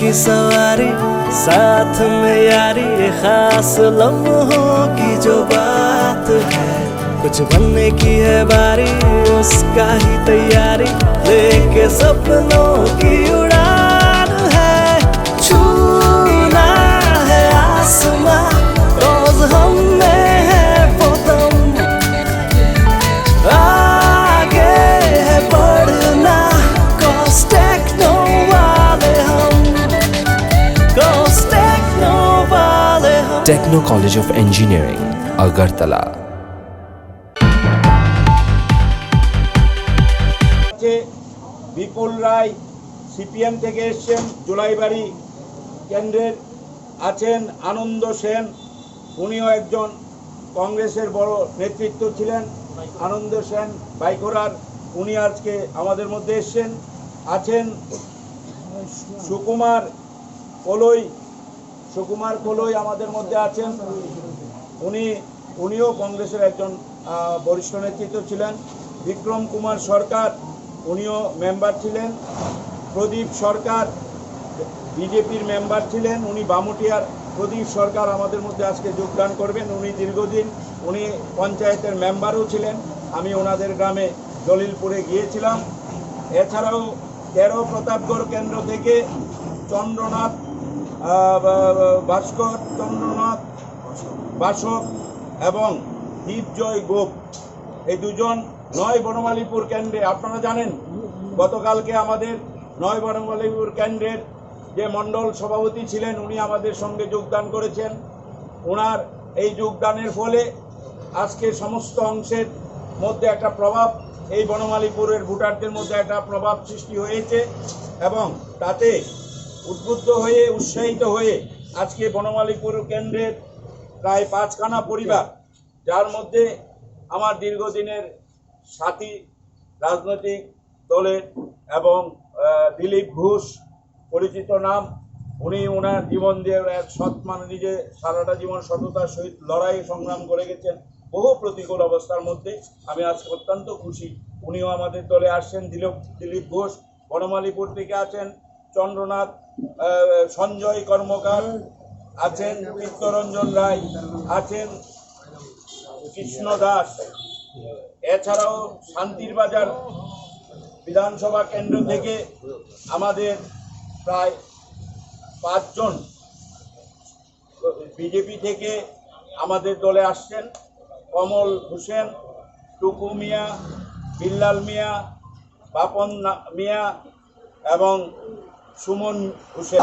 की सवारी, साथ में यारी, खास लम्हों की जो बात है। कुछ बनने की है बारी, उसका ही तैयारी, लेके सपनों की उड़ान है। छूना है आसमां, रोज हम में है पोतम, आगे है बढ़ना, cause टेक्नो वाले हम, cause टेक्नो वाले हम। Techno college of engineering, Agartala. Bipul Roy CPM থেকে এসেছেন, জুলাইবাড়ি কেন্দ্রের আছেন আনন্দ সেন, উনিও একজন কংগ্রেসের বড় নেতৃত্ব ছিলেন। আনন্দ সেন বাইকোরার, উনি আজকে আমাদের মধ্যে এসেছেন। আছেন সুকুমার কলই আমাদের মধ্যে আছেন, উনিও কংগ্রেসের একজন বরিষ্ঠ নেতৃত্ব ছিলেন। বিক্রম কুমার সরকার, উনিও মেম্বার ছিলেন। প্রদীপ সরকার বিজেপির মেম্বার ছিলেন, উনি বামুটিয়ার। প্রদীপ সরকার আমাদের মধ্যে আজকে যোগদান করবেন। উনি দীর্ঘদিন পঞ্চায়েতের মেম্বারও ছিলেন। আমি ওনাদের গ্রামে জলিলপুরে গিয়েছিলাম। এছাড়াও 13 প্রতাপগড় কেন্দ্র থেকে চন্দ্রনাথ বাসক এবং দীপজয় গোপ, এই দুজন 9 বনমালীপুর কেন্দ্রে। আপনারা জানেন গতকালকে আমাদের 9 বনমালীপুর কেন্দ্রের যে মণ্ডল সভাপতি ছিলেন, উনি আমাদের সঙ্গে যোগদান করেছেন। ওনার এই যোগদানের ফলে আজকে সমস্ত অংশের মধ্যে একটা প্রভাব, এই বনমালীপুরের ভোটারদের মধ্যে একটা প্রভাব সৃষ্টি হয়েছে এবং তাতে উদ্বুদ্ধ হয়ে উৎসাহিত হয়ে আজকে বনমালীপুর কেন্দ্রের প্রায় 5খানা পরিবার, যার মধ্যে আমার দীর্ঘদিনের সাথী রাজনৈতিক দলের এবং দিলীপ ঘোষ পরিচিত নাম, উনি ওনার জীবন দিয়ে সৎ নিজে সারাটা জীবন সততার সহিত লড়াই সংগ্রাম করে গেছেন বহু প্রতিকূল অবস্থার মধ্যে। আমি আজকে অত্যন্ত খুশি উনিও আমাদের দলে আসছেন। দিলীপ ঘোষ বনমালীপুর থেকে আছেন, চন্দ্রনাথ সঞ্জয় কর্মকার আছেন, চিত্তরঞ্জন রায় আছেন, কৃষ্ণ দাস। এছাড়াও শান্তির বাজার বিধানসভা কেন্দ্র থেকে আমাদের প্রায় 5 জন বিজেপি থেকে আমাদের দলে আসছেন। কমল হোসেন, টুকু মিয়া, বিল্লাল মিয়া, বাপন মিয়া এবং সুমন হোসেন।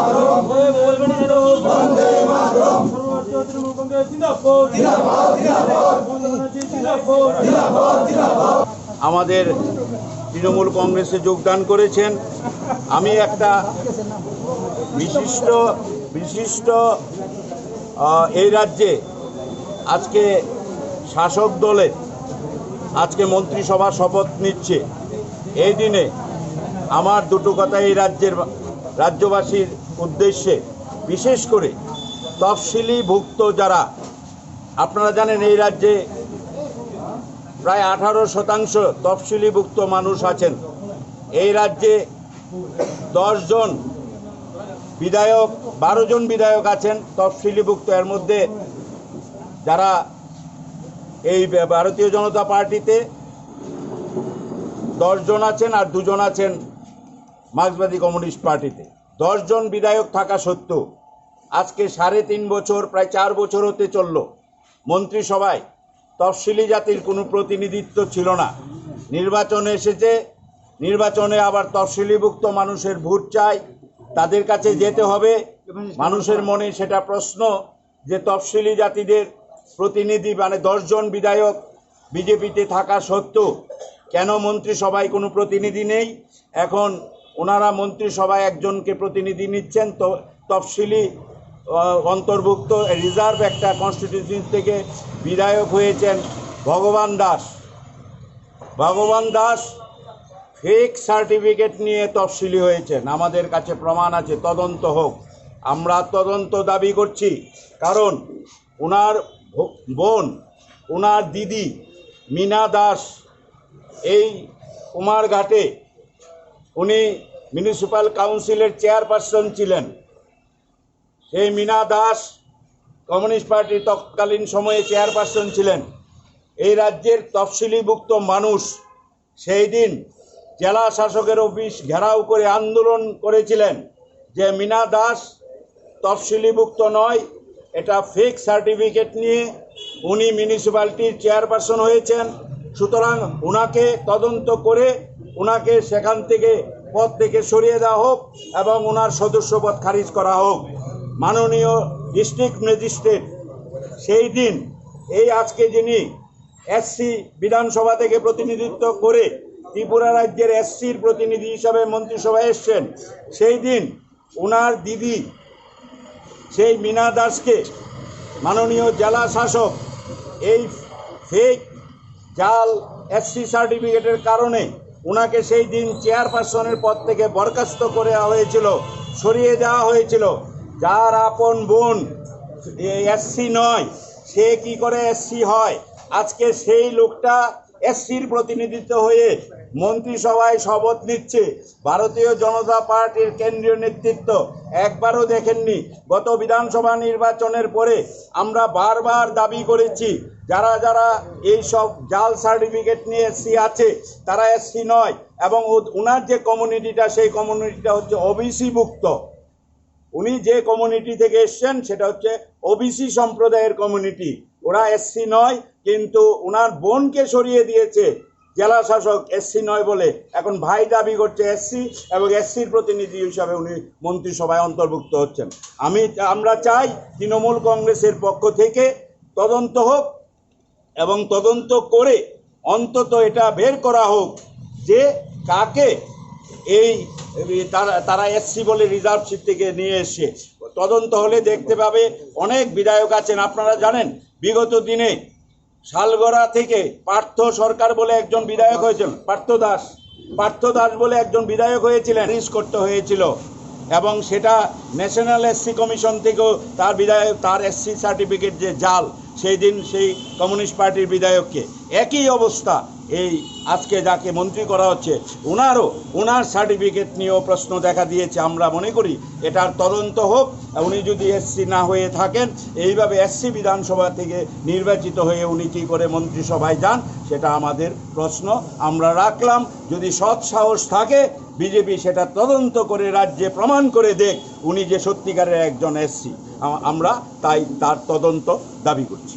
আমাদের তৃণমূল কংগ্রেসে যোগদান করেছেন। আমি একটা বিশিষ্ট এই রাজ্যে আজকে শাসক দলে আজকে মন্ত্রিসভা শপথ নিচ্ছে। এই দিনে আমার দুটো কথা এই রাজ্যবাসীর উদ্দেশ্যে, বিশেষ করে তফসিলিভুক্ত যারা, আপনারা জানেন এই রাজ্যে প্রায় 18% তফসিলিভুক্ত মানুষ আছেন। এই রাজ্যে 10 জন বিধায়ক, 12 জন বিধায়ক আছেন তফসিলিভুক্ত। এর মধ্যে যারা এই ভারতীয় জনতা পার্টিতে 10 জন আছেন আর 2 জন আছেন মার্ক্সবাদী কমিউনিস্ট পার্টিতে। 10 জন বিধায়ক থাকা সত্ত্বেও আজকে 3.5 বছর, প্রায় 4 বছর হতে চলল, মন্ত্রিসভায় তফসিলি জাতির কোনো প্রতিনিধিত্ব ছিল না। নির্বাচনে এসেছে, নির্বাচনে আবার তফসিলিভুক্ত মানুষের ভোট চাই, তাদের কাছে যেতে হবে। মানুষের মনে সেটা প্রশ্ন যে তফসিলি জাতিদের প্রতিনিধি মানে 10 জন বিধায়ক বিজেপিতে থাকা সত্ত্বেও কেন মন্ত্রিসভায় কোনো প্রতিনিধি নেই। এখন ওনারা মন্ত্রিসভায় একজনকে প্রতিনিধি নিচ্ছেন। তো তফসিলি অন্তর্ভুক্ত রিজার্ভ একটা কনস্টিটিউশন থেকে বিধায়ক হয়েছেন ভগবান দাস ফেক সার্টিফিকেট নিয়ে তফসিলি হয়েছেন। আমাদের কাছে প্রমাণ আছে, তদন্ত হোক। আমরা তদন্ত দাবি করছি, কারণ ওনার বোন, ওনার দিদি মীনা দাস এই কুমারঘাটে উনি মিউনিসিপ্যাল কাউন্সিলের চেয়ারপারসন ছিলেন। এই মীনা দাস কমিউনিস্ট পার্টির তৎকালীন সময়ে চেয়ারপারসন ছিলেন। এই রাজ্যের তফসিলিভুক্ত মানুষ সেই দিন জেলা শাসকের অফিস ঘেরাও করে আন্দোলন করেছিলেন যে মীনা দাস তফসিলিভুক্ত নয়, এটা ফেক সার্টিফিকেট নিয়ে উনি মিউনিসিপ্যালিটির চেয়ারপারসন হয়েছেন, সুতরাং ওনাকে তদন্ত করে ওনাকে সেখান থেকে পদ থেকে সরিয়ে দেওয়া হোক এবং ওনার সদস্যপদ খারিজ করা হোক। মাননীয় ডিস্ট্রিক্ট ম্যাজিস্ট্রেট সেই দিন এই আজকে যিনি এসসি বিধানসভা থেকে প্রতিনিধিত্ব করে ত্রিপুরা রাজ্যের এসসির প্রতিনিধি হিসাবে মন্ত্রিসভায় এসছেন, সেই দিন ওনার দিদি সেই মীনা দাসকে মাননীয় জেলা শাসক এই ফেক জাল এসসি সার্টিফিকেটের কারণে ওনাকে সেই দিন চেয়ারপারসনের পদ থেকে বরখাস্ত করে হয়েছিল, সরিয়ে দেওয়া হয়েছিল। যার আপন বোন এসসি নয়, সে কি করে এসসি হয়? আজকে সেই লোকটা এসসির প্রতিনিধিত্ব হয়ে মন্ত্রিসভায় শপথ নিচ্ছে। ভারতীয় জনতা পার্টির কেন্দ্রীয় নেতৃত্ব একবারও দেখেননি। গত বিধানসভা নির্বাচনের পরে আমরা বারবার দাবি করেছি যারা যারা এই সব জাল সার্টিফিকেট নিয়ে এসসি আছে তারা এসসি নয়, এবং ওনার যে কমিউনিটিটা সেই কমিউনিটিটা হচ্ছে ওবিসি ভুক্ত। উনি যে কমিউনিটি থেকে এসছেন সেটা হচ্ছে ওবিসি সম্প্রদায়ের কমিউনিটি, ওরা এসসি নয়, কিন্তু ওনার বোনকে সরিয়ে দিয়েছে জেলা শাসক এসসি নয় বলে। এখন ভাই দাবি করছে এসসি এবং এসসির প্রতিনিধি হিসাবে উনি মন্ত্রিসভায় অন্তর্ভুক্ত হচ্ছেন। আমরা চাই তৃণমূল কংগ্রেসের পক্ষ থেকে তদন্ত হোক এবং তদন্ত করে অন্তত এটা বের করা হোক যে কাকে এই তারা এসসি বলে রিজার্ভ সিট থেকে নিয়ে এসছে। তদন্ত হলে দেখতে পাবে অনেক বিধায়ক আছেন। আপনারা জানেন বিগত দিনে শালগড়া থেকে পার্থ সরকার বলে একজন বিধায়ক হয়েছেন, পার্থ দাস বলে একজন বিধায়ক হয়েছিলেন, রিস করতে হয়েছিল এবং সেটা ন্যাশনাল এসসি কমিশন থেকেও তার এসসি সার্টিফিকেট যে জাল, সেই দিন সেই কমিউনিস্ট পার্টির বিধায়ককে একই অবস্থা। এই আজকে যাকে মন্ত্রী করা হচ্ছে ওনার সার্টিফিকেট নিয়েও প্রশ্ন দেখা দিয়েছে। আমরা মনে করি এটার তদন্ত হোক। উনি যদি এসসি না হয়ে থাকেন, এইভাবে এসসি বিধানসভা থেকে নির্বাচিত হয়ে উনি কী করে মন্ত্রিসভায় যান সেটা আমাদের প্রশ্ন আমরা রাখলাম। যদি সৎ সাহস থাকে বিজেপি সেটা তদন্ত করে রাজ্যে প্রমাণ করে দেখ উনি যে সত্যিকারের একজন এসসি। আমরা তাই তার তদন্ত দাবি করছি।